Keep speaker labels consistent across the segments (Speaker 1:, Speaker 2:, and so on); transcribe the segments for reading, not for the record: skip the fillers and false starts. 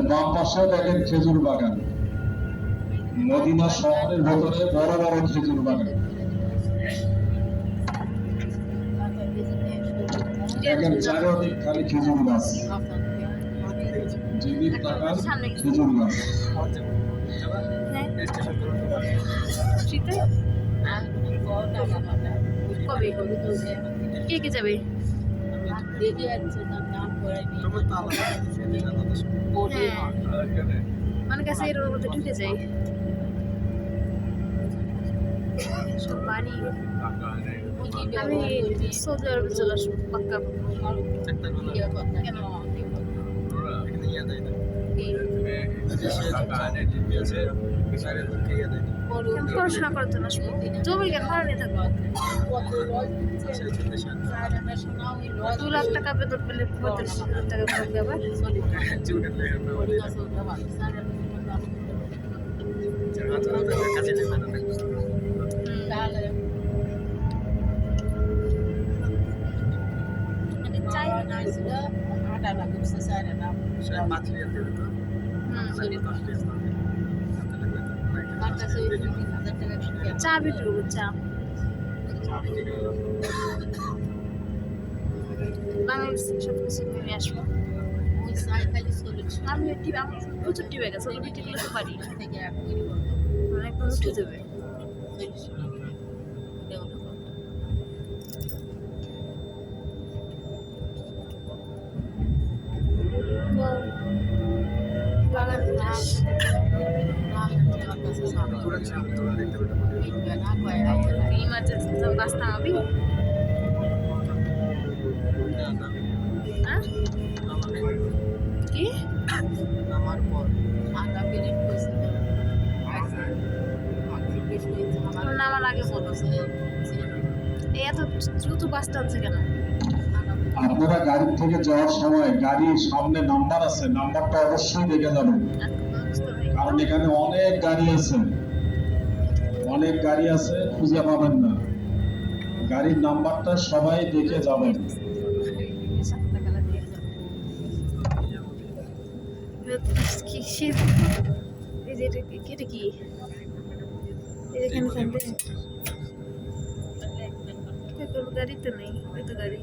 Speaker 1: বাম পাশে দেখেন খেজুর বাগান, মদিনা শহরের ভেতরে বড় বড় খেজুর বাগান। দেখেন চারিদিক খালি খেজুর গাছ, যেদিক তাকান খেজুর গাছ।
Speaker 2: কে কে যাবে? অনেক কাছে এর মধ্যে ঢুকে যাই। বাড়ি আমি সৌদি আরবে চলে আসবো পাক্কা। পড়াশোনা করার জন্য আসবো। জমি কেন ভাড়া নিয়ে থাকবো। 2 লাখ টাকা বেতন পেলে 35,000 টাকা থাকবে আবার। চা বিক্রি করবো, চা বাংলাদেশ সবকিছু নিয়ে আসবো। আমি প্রচুর টিভি গেছে, ওগুলো বিক্রি করতে পারি, একদম উঠে যাবে। বাস্তা আমি কি আমার পর নামার আগে বলছে এত দ্রুত বাস টানছে কেন?
Speaker 1: আপনারা গাড়ি থেকে যাওয়ার সময় গাড়ির সামনে নাম্বার আছে, নাম্বারটা অবশ্যই দেখে যাবেন, কারণ এখানে অনেক গাড়ি আছে, অনেক গাড়ি আছে, খুঁজে পাবেন না। গাড়ির নাম্বারটা সবাই দেখে যাবেন।
Speaker 2: গাড়ি তো নেই, গাড়ি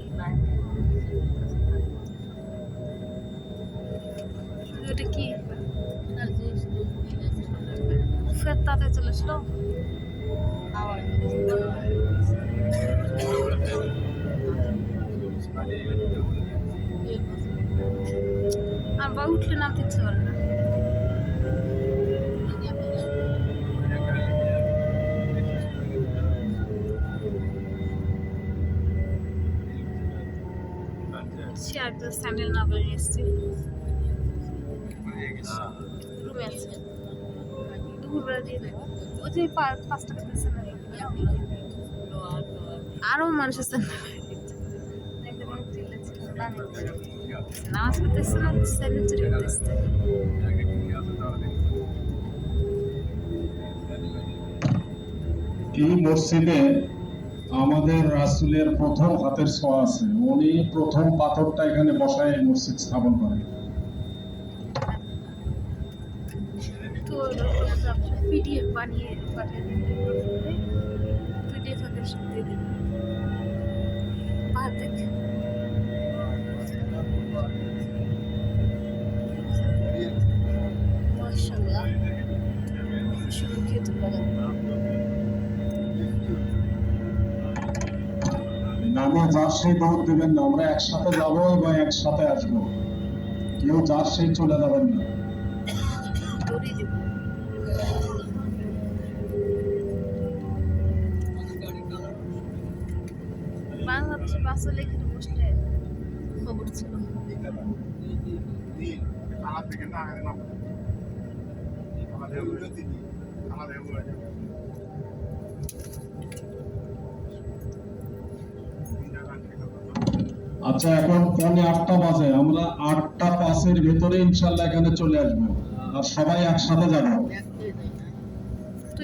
Speaker 2: এটা কি ফের তাড়াতাড়ি চলে আসলো। আর বা উঠলে নামতে ইচ্ছে করে না। সে একদম স্যান্ডেল না বলে এসছি, রুমে আছে দুপুরবেলা দিয়ে দেবো। ওই যে 5 টাকা দিচ্ছে না, আরো মানুষ আছে নামাজ পড়তেছে না, স্যান্ডেল চুরি করতেছে।
Speaker 1: এই মসজিদে আমাদের রাসূলের প্রথম হাতের ছোঁয়া আছে, উনি প্রথম পাথরটা এখানে বসায় মসজিদ স্থাপন করেন।
Speaker 2: পিডিএফ বানিয়ে পাঠিয়ে পিডিএফ আকারে দিয়ে দিন। দেখ মাশাআল্লাহ, সুন্দর বাগান।
Speaker 1: নামে যার সেই দৌড় দেবেন না, আমরা একসাথে যাবো এবং একসাথে আসবো, কেউ যার সেই চলে যাবেন না।
Speaker 2: বাংলাদেশে বাসে লেখে বসলে খবর ছিল।
Speaker 1: আচ্ছা, এখন 7:45 বাজে, আমরা 8:05-এর ভেতরে ইনশাল্লাহ এখানে চলে আসবো, আর সবাই একসাথে যাবো।